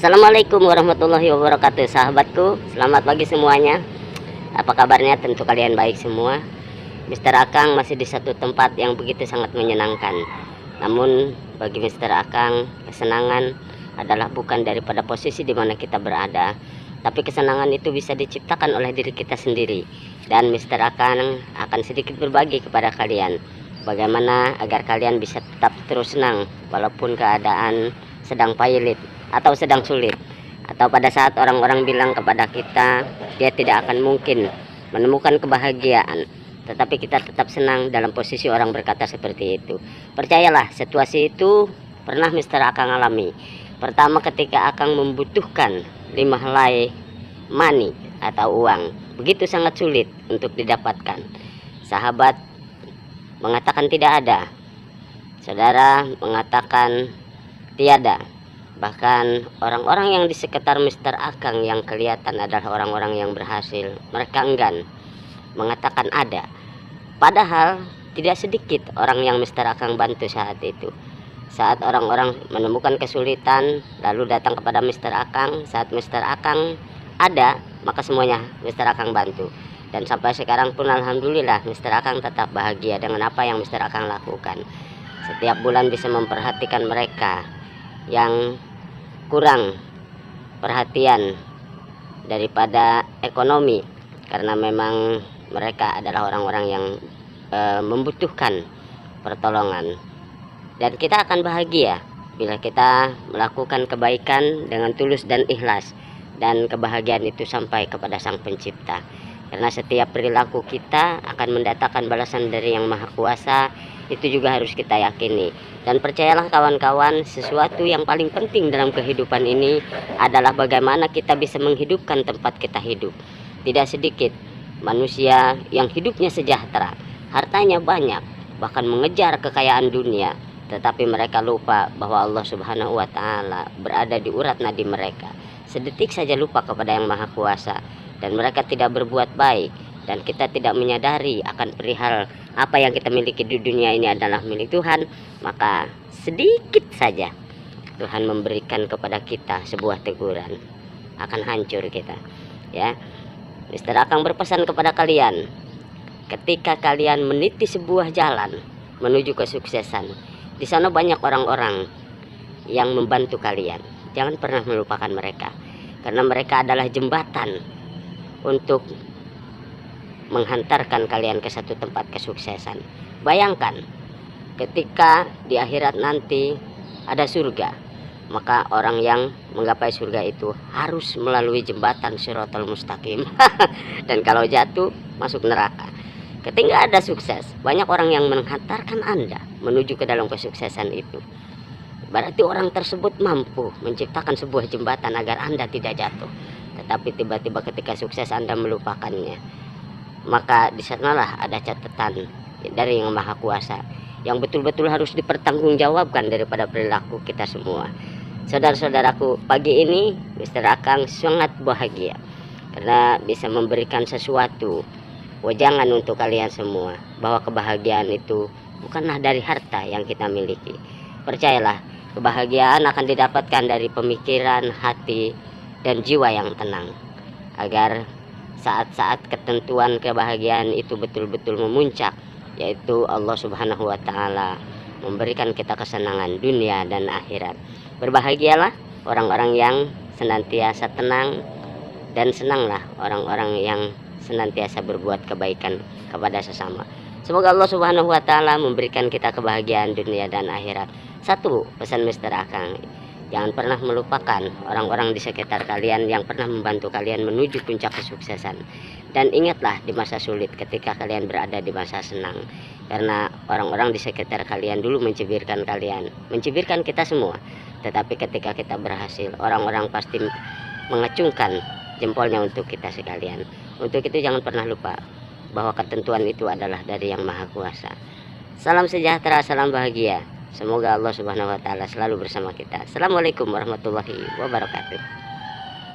Assalamualaikum warahmatullahi wabarakatuh, sahabatku. Selamat pagi semuanya. Apa kabarnya? Tentu kalian baik semua. Mister Akang masih di satu tempat yang begitu sangat menyenangkan. Namun bagi Mister Akang, kesenangan adalah bukan daripada posisi di mana kita berada, tapi kesenangan itu bisa diciptakan oleh diri kita sendiri. Dan Mister Akang akan sedikit berbagi kepada kalian bagaimana agar kalian bisa tetap terus senang walaupun keadaan sedang pailit atau sedang sulit, atau pada saat orang-orang bilang kepada kita dia tidak akan mungkin menemukan kebahagiaan, tetapi kita tetap senang dalam posisi orang berkata seperti itu. Percayalah, situasi itu pernah Mister Akang alami. Pertama, ketika Akang membutuhkan 5 helai money atau uang, begitu sangat sulit untuk didapatkan. Sahabat mengatakan tidak ada, saudara mengatakan tiada. Bahkan orang-orang yang di sekitar Mister Akang yang kelihatan adalah orang-orang yang berhasil, mereka enggan mengatakan ada. Padahal tidak sedikit orang yang Mister Akang bantu saat itu. Saat orang-orang menemukan kesulitan lalu datang kepada Mister Akang, saat Mister Akang ada, maka semuanya Mister Akang bantu. Dan sampai sekarang pun alhamdulillah Mister Akang tetap bahagia dengan apa yang Mister Akang lakukan. Setiap bulan bisa memperhatikan mereka yang kurang perhatian daripada ekonomi, karena memang mereka adalah orang-orang yang membutuhkan pertolongan. Dan kita akan bahagia bila kita melakukan kebaikan dengan tulus dan ikhlas, dan kebahagiaan itu sampai kepada Sang Pencipta. Karena setiap perilaku kita akan mendatangkan balasan dari Yang Maha Kuasa. Itu juga harus kita yakini. Dan percayalah kawan-kawan, sesuatu yang paling penting dalam kehidupan ini adalah bagaimana kita bisa menghidupkan tempat kita hidup. Tidak sedikit manusia yang hidupnya sejahtera, hartanya banyak, bahkan mengejar kekayaan dunia, tetapi mereka lupa bahwa Allah Subhanahu wa Ta'ala berada di urat nadi mereka. Sedetik saja lupa kepada Yang Maha Kuasa, dan mereka tidak berbuat baik, dan kita tidak menyadari akan perihal apa yang kita miliki di dunia ini adalah milik Tuhan. Maka sedikit saja Tuhan memberikan kepada kita sebuah teguran, akan hancur kita, ya. Mister Akang berpesan kepada kalian, ketika kalian meniti sebuah jalan menuju kesuksesan, di sana banyak orang-orang yang membantu kalian. Jangan pernah melupakan mereka, karena mereka adalah jembatan untuk menghantarkan kalian ke satu tempat kesuksesan. Bayangkan ketika di akhirat nanti ada surga, maka orang yang menggapai surga itu harus melalui jembatan Shiratal Mustaqim. Dan kalau jatuh, masuk neraka. Ketika ada sukses, banyak orang yang menghantarkan Anda menuju ke dalam kesuksesan itu. Berarti orang tersebut mampu menciptakan sebuah jembatan agar Anda tidak jatuh. Tetapi tiba-tiba ketika sukses Anda melupakannya, maka di sanalah ada catatan dari Yang Maha Kuasa yang betul-betul harus dipertanggungjawabkan daripada perilaku kita semua. Saudara-saudaraku, pagi ini Mister Akang sangat bahagia karena bisa memberikan sesuatu wejangan untuk kalian semua, bahwa kebahagiaan itu bukanlah dari harta yang kita miliki. Percayalah, kebahagiaan akan didapatkan dari pemikiran, hati, dan jiwa yang tenang, agar saat-saat ketentuan kebahagiaan itu betul-betul memuncak, yaitu Allah Subhanahu wa Ta'ala memberikan kita kesenangan dunia dan akhirat. Berbahagialah orang-orang yang senantiasa tenang, dan senanglah orang-orang yang senantiasa berbuat kebaikan kepada sesama. Semoga Allah Subhanahu wa Ta'ala memberikan kita kebahagiaan dunia dan akhirat. Satu pesan Mister Akang, jangan pernah melupakan orang-orang di sekitar kalian yang pernah membantu kalian menuju puncak kesuksesan. Dan ingatlah di masa sulit ketika kalian berada di masa senang, karena orang-orang di sekitar kalian dulu mencibirkan kalian, mencibirkan kita semua. Tetapi ketika kita berhasil, orang-orang pasti mengacungkan jempolnya untuk kita sekalian. Untuk itu jangan pernah lupa bahwa ketentuan itu adalah dari Yang Maha Kuasa. Salam sejahtera, salam bahagia. Semoga Allah Subhanahu wa Ta'ala selalu bersama kita. Assalamualaikum warahmatullahi wabarakatuh.